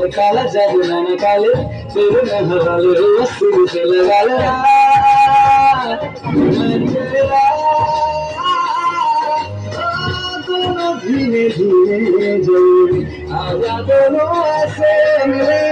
काला जादू नाना काले तेरे में हवाले अस्सी से लगा ले दोनों धीरे धीरे जरूर आजा दोनों ऐसे मिले